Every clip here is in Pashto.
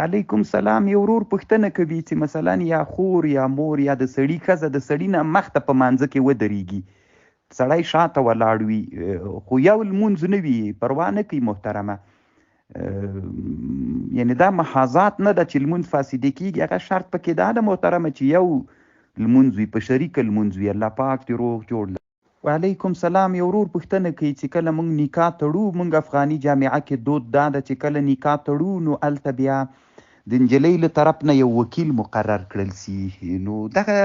وعلیکم سلام. یو ورور پوښتنه کوي چې مثلا یا خور یا مور یا د سړي ښځه د سړي نه مخته په مانځه کې ودرېږي، سړی شاته ولاړ وي خو یو لمونځ نه وي، پروا نه کوي محترمه. یعنی دا محاذات نه ده چې لمونځ فاسده کېږي، هغه شرط پکې دا ده محترمه چې یو لمونځ وي، په شریکه لمونځ وي. الله پاک دې روغ جوړ. وعلیکم سلام. یو ورور پوښتنه کوي چې کله موږ نکاح تړو، موږ افغاني جامعه کې دود دا ده چې کله نکاح تړو نو هلته بیا د نجلۍ له طرف نه یو وکیل مقرر کړل سي. نو دغه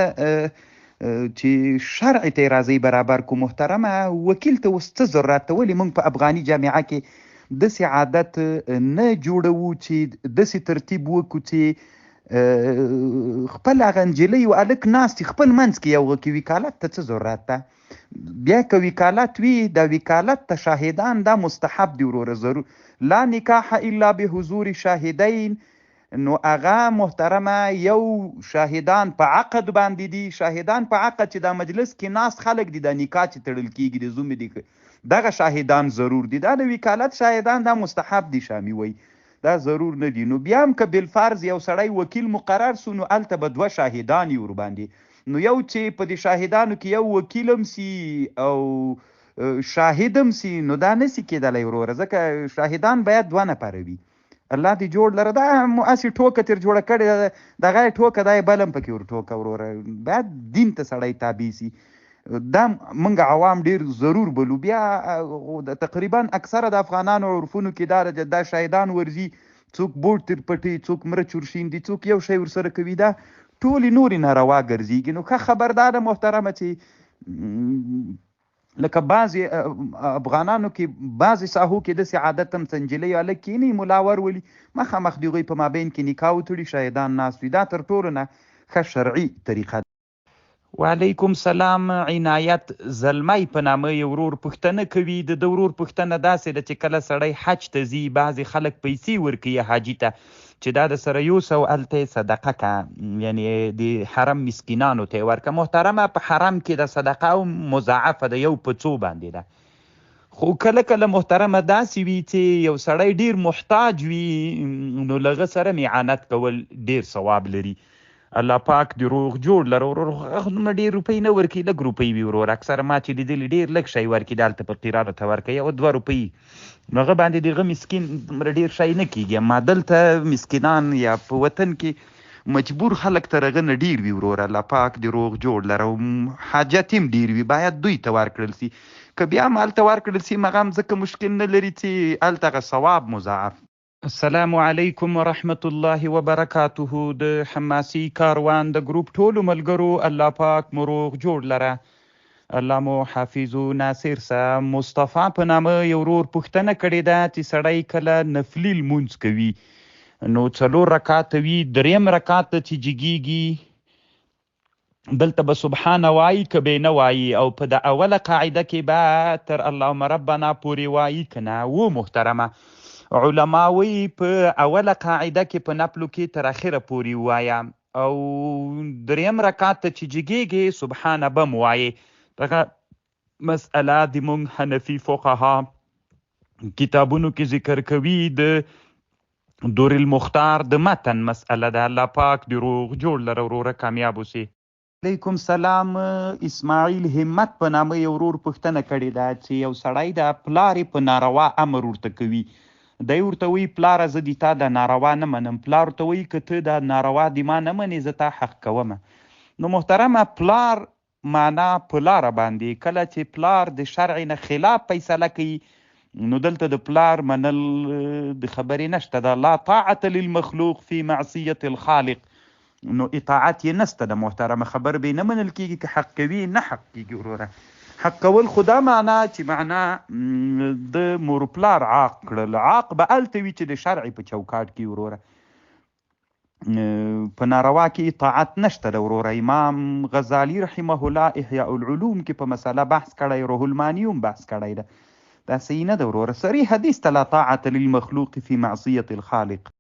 چې شرع ته راځي برابر کو محترمه، وکیل ته اوس څه ضرورت ته؟ ولې موږ په افغاني جامعه کې داسې عادت نه جوړوو چې داسې ترتیب وکړو چې خپل هغه نجلۍ او هلک ناست خپل منځ کې یو غکي وکالت ته څه ضرورت ده؟ بیا که وکالت وي، د وکالت ته شاهدان دا مستحب دي وروره، ضرور لا نکاح الا بحضور شاهدین. نو هغه محترمه یو شاهدان په عقد باندې دي، شاهدان په عقد چې دا مجلس کې ناست خلک دي، دا نکاح چې تړل کېږي د زومې دي، دغه شاهدان ضرور دي. دا د وکالت شاهدان دا مستحب دي شامي وی، دا ضرور نه دي. نو بیا هم که بالفرض یو سړی وکیل مقرر سو نو هلته به 2 شاهدان یې ورباندې، نو یو چې په دې شاهدانو کې یو وکیل هم سي او شاهد هم سي، نو دا نسي کېدلی وروره، ځکه شاهدان باید 2 نفره وي. الله دې جوړ لره. دا هسې ټوکه تر جوړه کړې، دغه یې ټوکه دا یې بل هم پکې ور ټوکه وروره. باید دین ته سړی تابع سي. دا موږ عوام ډېر ضرور بلو. بیا تقریبا اکثره د افغانانو عرفونو کې دا دا شاهدان ورځي، څوک بوټ تر پټي، څوک مرچ ورشیندي، څوک یو شی ورسره کوي، دا ټولې نورې ناروا ګرځېږي. نو ښه خبردار محترمه چې لکه بعضې افغانانو کې بعضې ساحو کې داسې عادت هم څه نجلۍ هلک کښېني، ملا ورولي، مخامخ د هغوی په مابین کې نکاح وتړي، شاهدان ناست وي. دا تر ټولو نه ښه شرعي طریقه ده. وعلیکم سلام. عنایت زلمی په نامه یو ورور پوښتنه کوي. د ده ورور پوښتنه داسې ده چې کله سړی حج ته ځي، بعضې خلک پیسې ورکوي حاجي ته چې دا د سره 100 هلته یې صدقه که، یعنی د حرم مسکینانو ته یې ورکه. محترمه په حرم کې د صدقه او مضاعفه ده، یو په څو باندې ده. خو کله کله محترمه داسې وي چې یو سړی ډیر محتاج وي، نو له هغه سره اعانت کول ډیر ثواب لري. الله پاک دې روغ جوړ لره. ورور دومره ډېر روپۍ نه ورکوي، لږ روپۍ وي ورور. اکثره ما چې لیدلي ډېر لږ شی ورکوي، دلته په قراره ته ورکوي او 2 روپۍ، نو هغه باندې د هغه مسکین دومره ډېر شی نه کېږي. اما دلته مسکینان یا په وطن کې مجبور خلک تر هغه نه ډېر وي ورور. الله پاک دې روغ جوړ لره. او حاجت هم ډېر وي، باید دوی ته ورکړل سي. که بیا هم هلته ورکړل سي، هغه هم ځکه مشکل نه لري چې هلته هغه ثواب مضاعف. السلام علیکم ورحمت الله وبرکاته. د حماسي کاروان د ګروپ ټولو ملګرو الله پاک مو روغ جوړ لره، الله مو حافظ و ناصر سه. مصطفی په نامه یو ورور پوښتنه کړې ده چې سړی کله نفلي لمونځ کوي نو 4 رکعاته وي، 3 رکعات چې جګیږي دلته به سبحان وایي که به نه وایي، او په د اوله قاعده کې به تر اللهم ربنا پورې وایي که نه. و محترمه علماوی په اوله قاعده کې په نفلو کې تر اخره پورې ووایه، او 3 رکعات ته چې جګیږي سبحانه به م وایې. دغه مسئله د مونږ حنفي فقها کتابونو کې ذکر کوي، د دور المختار د متن مسئله ده. الله پاک د روغ جوړ لره وروره، کامیاب اوسې. علیکم سلام. اسماعیل همت په نامه یو ورور پوښتنه کړې ده چې یو سړی د پلار په ناروا امر ورته کوي، دی ورته وایي پلاره زه د تا د ناروا نه منم. پلار ورته وایي که ته دا ناروا د ما نه منې زه تا حق کومه. نو محترمه پلار معنا په لاره باندې، کله چې پلار د شرع نه خلاف فیصله کوي نو دلته د پلار منل د خبرې نشته ده. لا طاعة للمخلوق فی معصیة الخالق، نو اطاعت یې نسته ده محترمه. خبر به نه منل کېږي که حق کوي، نه حق کېږي وروره. حق کول خدا معنا چې معنا د مور پلار عاق کړل، عاق به هلته وي چې د شرع په چوکاټ کې وروره. په ناروا کې اطاعت نشته ده وروره. امام غزالی رحمه الله احیاء العلوم کې په مسله بحث کړی، روح المانی هم بحث کړی ده. دا صحیح نه ده وروره. صریح حدیث ته لا طاعة للمخلوق فی معصیة الخالق.